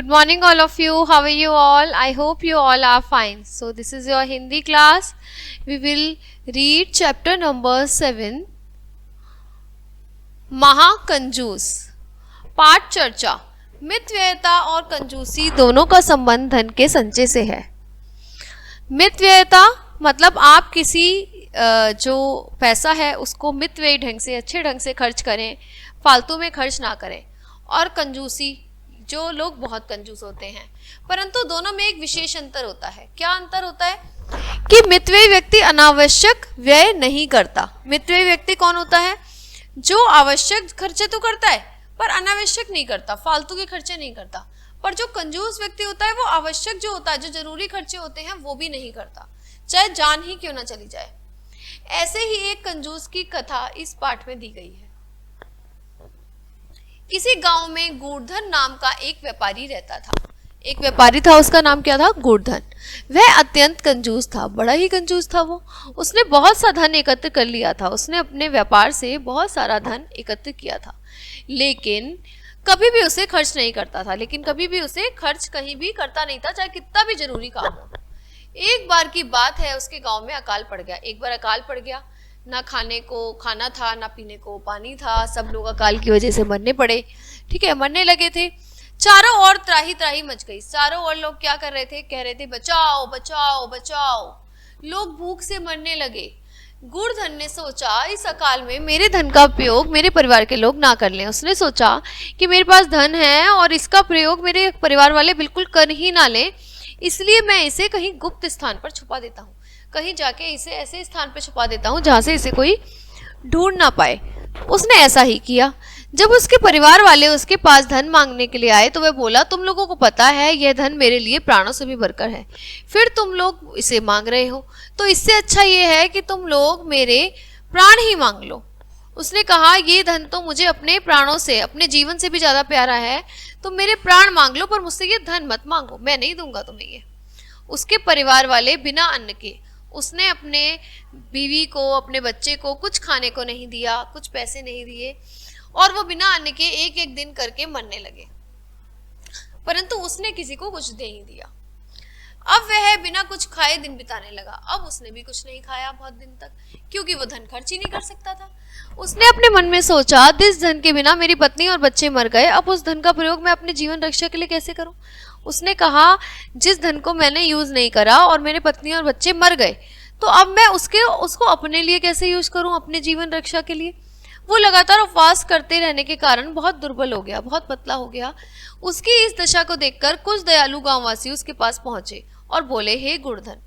Good morning all of you. How are you all? I hope you all are fine. So this is your Hindi class. We will read chapter number 7. महाकंजूस। पाठ चर्चा। मितव्ययता और कंजूसी दोनों का संबंध धन के संचय से है। मितव्ययता मतलब आप किसी जो पैसा है उसको मितव्ययी ढंग से, अच्छे ढंग से खर्च करें, फालतू में खर्च ना करें। और कंजूसी, जो लोग बहुत कंजूस होते हैं। परंतु दोनों में एक विशेष अंतर होता है। क्या अंतर होता है? कि मितव्ययी व्यक्ति अनावश्यक व्यय नहीं करता। मितव्ययी व्यक्ति कौन होता है? जो आवश्यक खर्चे तो करता है पर अनावश्यक नहीं करता, फालतू के खर्चे नहीं करता। पर जो कंजूस व्यक्ति होता है वो आवश्यक जो होता है, जो जरूरी खर्चे होते हैं वो भी नहीं करता, चाहे जान ही क्यों ना चली जाए। ऐसे ही एक कंजूस की कथा इस पाठ में दी गई है। किसी गांव में गूढ़धन नाम का एक व्यापारी रहता था। एक व्यापारी था, उसका नाम क्या था? गूढ़धन। वह अत्यंत कंजूस था, बड़ा ही कंजूस था वो। उसने बहुत सा धन एकत्र कर लिया था। उसने अपने व्यापार से बहुत सारा धन एकत्र किया था, लेकिन कभी भी उसे खर्च नहीं करता था। कभी भी उसे खर्च कहीं भी करता नहीं था, चाहे कितना भी जरूरी काम हो। एक बार की बात है, उसके गांव में अकाल पड़ गया। एक बार अकाल पड़ गया, ना खाने को खाना था, ना पीने को पानी था। सब लोग अकाल की वजह से मरने पड़े। ठीक है, मरने लगे थे। चारों ओर त्राही त्राही मच गई। चारों ओर लोग क्या कर रहे थे? कह रहे थे बचाओ बचाओ बचाओ। लोग भूख से मरने लगे। गूढ़धन ने सोचा इस अकाल में मेरे धन का उपयोग मेरे परिवार के लोग ना कर लें। उसने सोचा कि मेरे पास धन है और इसका प्रयोग मेरे परिवार वाले बिल्कुल कर ही ना लें, इसलिए मैं इसे कहीं गुप्त स्थान पर छुपा देता हूँ। कहीं जाके इसे ऐसे स्थान पर छुपा देता हूँ जहाँ से इसे कोई ढूंढ ना पाए। उसने ऐसा ही किया। जब उसके परिवार वाले उसके पास धन मांगने के लिए आए तो वह बोला, तुम लोगों को पता है यह धन मेरे लिए प्राणों से भी बढ़कर है, फिर तुम लोग इसे मांग रहे हो, तो इससे अच्छा ये है कि तुम लोग मेरे प्राण ही मांग लो। उसने कहा, ये धन तो मुझे अपने प्राणों से, अपने जीवन से भी ज्यादा प्यारा है, तुम मेरे प्राण मांग लो, पर मुझसे ये धन मत मांगो, मैं नहीं दूंगा तुम्हें ये। उसके परिवार वाले बिना अन्न के, उसने अपने बीवी को, अपने बच्चे को कुछ खाने को नहीं दिया, कुछ पैसे नहीं दिए, और वो बिना अन्न के एक एक दिन करके मरने लगे। परंतु उसने किसी को कुछ दे नहीं दिया। अब वह बिना कुछ खाए दिन बिताने लगा। अब उसने भी कुछ नहीं खाया बहुत दिन तक, क्योंकि वो धन खर्च ही नहीं कर सकता था। उसने अपने मन में सोचा, जिस धन के बिना मेरी पत्नी और बच्चे मर गए, अब उस धन का प्रयोग मैं अपने जीवन रक्षा के लिए कैसे करूं? उसने कहा, जिस धन को मैंने यूज नहीं करा और मेरे पत्नी और बच्चे मर गए, तो अब मैं उसको अपने लिए कैसे यूज करूं, अपने जीवन रक्षा के लिए। वो लगातार उपवास करते रहने के कारण बहुत दुर्बल हो गया, बहुत पतला हो गया। उसकी इस दशा को देखकर कुछ दयालु गांववासी उसके पास पहुंचे और बोले, हे गूढ़धन।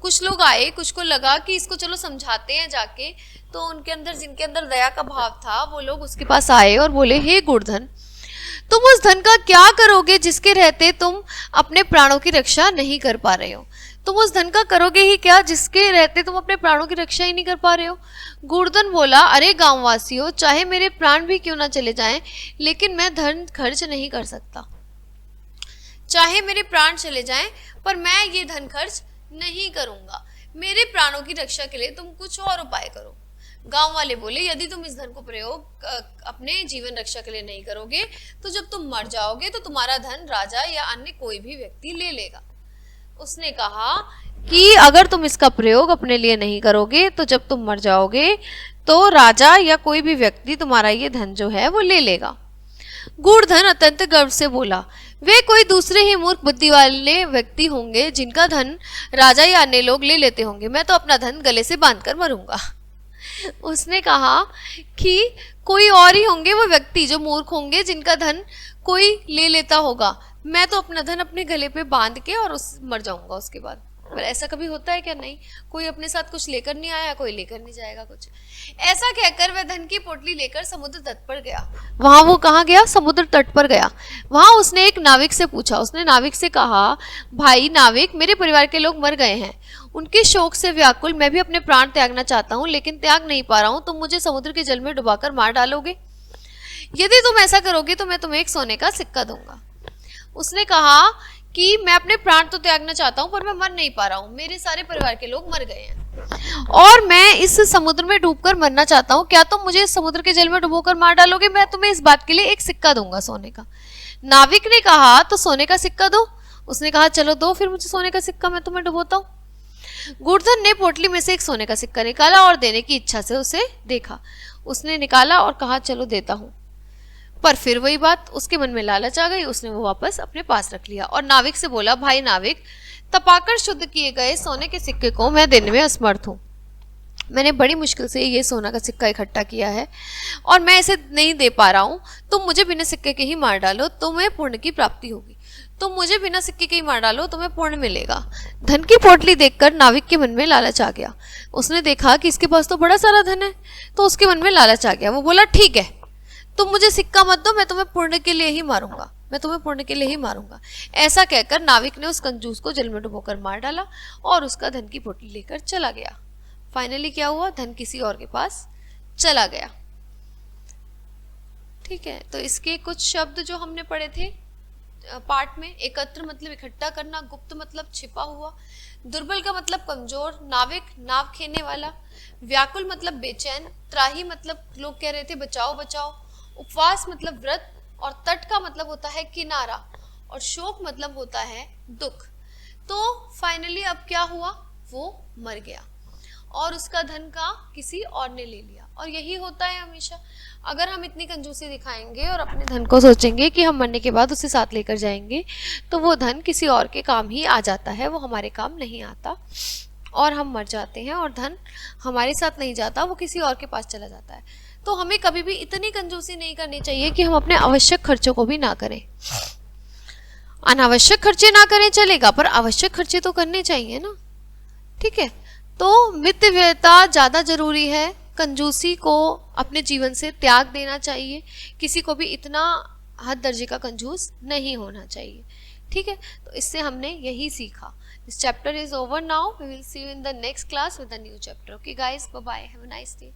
कुछ लोग आए, कुछ को लगा कि इसको चलो समझाते हैं जाके, तो उनके अंदर, जिनके अंदर दया का भाव था, वो लोग उसके पास आए और बोले, हे गूढ़धन, तुम उस धन का क्या करोगे जिसके रहते तुम अपने प्राणों की रक्षा नहीं कर पा रहे हो? तुम उस धन का करोगे ही क्या जिसके रहते तुम अपने प्राणों की रक्षा ही नहीं कर पा रहे हो? गूढ़धन बोला, अरे गांववासियों, चाहे मेरे प्राण भी क्यों ना चले जाएं, लेकिन मैं धन खर्च नहीं कर सकता। चाहे मेरे प्राण चले जाएं, पर मैं ये धन खर्च नहीं करूंगा। मेरे प्राणों की रक्षा के लिए तुम कुछ और उपाय करो। गांव वाले बोले, यदि तुम इस धन को प्रयोग अपने जीवन रक्षा के लिए नहीं करोगे, तो जब तुम मर जाओगे तो तुम्हारा धन राजा या अन्य कोई भी व्यक्ति ले लेगा। उसने कहा कि अगर तुम इसका प्रयोग अपने लिए नहीं करोगे तो जब तुम मर जाओगे तो राजा या कोई भी व्यक्ति तुम्हारा ये धन जो है वो ले लेगा। गूढ़धन अत्यंत गर्व से बोला, वे कोई दूसरे ही मूर्ख बुद्धि वाले व्यक्ति होंगे जिनका धन राजा या अन्य लोग ले लेते होंगे, मैं तो अपना धन गले से बांधकर मरूंगा। उसने कहा कि कोई और ही होंगे वो व्यक्ति जो मूर्ख होंगे, जिनका धन कोई ले लेता होगा, मैं तो अपना धन अपने गले पे बांध के और मर जाऊंगा उसके बाद। पर ऐसा कभी होता है क्या? नहीं। कोई अपने साथ कुछ लेकर नहीं आया, कोई लेकर नहीं जाएगा कुछ। ऐसा कहकर वह धन की पोटली लेकर समुद्र तट पर गया। वहां वो कहाँ गया? समुद्र तट पर गया। वहां उसने एक नाविक से पूछा। उसने नाविक से कहा, भाई नाविक, मेरे परिवार के लोग मर गए हैं, उनके शोक से व्याकुल मैं भी अपने प्राण त्यागना चाहता हूँ, लेकिन त्याग नहीं पा रहा हूँ। तुम मुझे समुद्र के जल में डुबाकर मार डालोगे? यदि तुम ऐसा करोगे तो मैं तुम्हें एक सोने का सिक्का दूंगा। उसने कहा कि मैं अपने प्राण तो त्यागना चाहता हूँ, पर मैं मर नहीं पा रहा हूँ, मेरे सारे परिवार के लोग मर गए हैं और मैं इस समुद्र में डूबकर मरना चाहता हूँ। क्या तुम मुझे समुद्र के जल में डुबोकर मार डालोगे? मैं तुम्हें इस बात के लिए एक सिक्का दूंगा सोने का। नाविक ने कहा तो सोने का सिक्का दो। उसने कहा चलो दो फिर मुझे सोने का सिक्का, मैं तुम्हें डुबोता हूँ। गुड़धन ने पोटली में से एक सोने का सिक्का निकाला और देने की इच्छा से उसे देखा। उसने निकाला और कहा चलो देता हूँ, पर फिर वही बात, उसके मन में लालच आ गई। उसने वो वापस अपने पास रख लिया और नाविक से बोला, भाई नाविक, तपाकर शुद्ध किए गए सोने के सिक्के को मैं देने में असमर्थ हूँ। मैंने बड़ी मुश्किल से ये सोना का सिक्का इकट्ठा किया है और मैं इसे नहीं दे पा रहा हूँ। तुम मुझे बिना सिक्के के ही मार डालो, तुम्हें पुण्य की प्राप्ति होगी। तुम मुझे बिना सिक्के के ही मार डालो, तुम्हें पुण्य मिलेगा। धन की पोटली देखकर नाविक के मन में लालच आ गया। उसने देखा कि इसके पास तो बड़ा सारा धन है, तो उसके मन में लालच आ गया। वो बोला, ठीक है, तुम मुझे सिक्का मत दो, मैं तुम्हें पुण्य के लिए ही मारूंगा, मैं तुम्हें पुण्य के लिए ही मारूंगा। ऐसा कहकर नाविक ने उस कंजूस को जल में डुबोकर मार डाला और उसका धन की पोटली लेकर चला गया। फाइनली क्या हुआ, धन किसी और के पास चला गया। ठीक है, तो इसके कुछ शब्द जो हमने पढ़े थे पार्ट में, एकत्र मतलब इकट्ठा करना, गुप्त मतलब छिपा हुआ, दुर्बल का मतलब कमजोर, नाविक नाव खेने वाला, व्याकुल मतलब बेचैन, त्राही मतलब लोग कह रहे थे बचाओ बचाओ, उपवास मतलब व्रत, और तट का मतलब होता है किनारा, और शोक मतलब होता है दुख। तो फाइनली अब क्या हुआ, वो मर गया और उसका धन का किसी और ने ले लिया। और यही होता है हमेशा, अगर हम इतनी कंजूसी दिखाएंगे और अपने धन को सोचेंगे कि हम मरने के बाद उसे साथ लेकर जाएंगे, तो वो धन किसी और के काम ही आ जाता है, वो हमारे काम नहीं आता और हम मर जाते हैं और धन हमारे साथ नहीं जाता, वो किसी और के पास चला जाता है। तो हमें कभी भी इतनी कंजूसी नहीं करनी चाहिए कि हम अपने आवश्यक खर्चों को भी ना करें। अनावश्यक खर्चे ना करें चलेगा, पर आवश्यक खर्चे तो करने चाहिए ना। ठीक है, तो मितव्ययता ज़्यादा जरूरी है, कंजूसी को अपने जीवन से त्याग देना चाहिए, किसी को भी इतना हद दर्जे का कंजूस नहीं होना चाहिए। ठीक है, तो इससे हमने यही सीखा। This chapter is over now, we will see you in the next class with a new chapter. Okay guys, bye bye, have a nice day.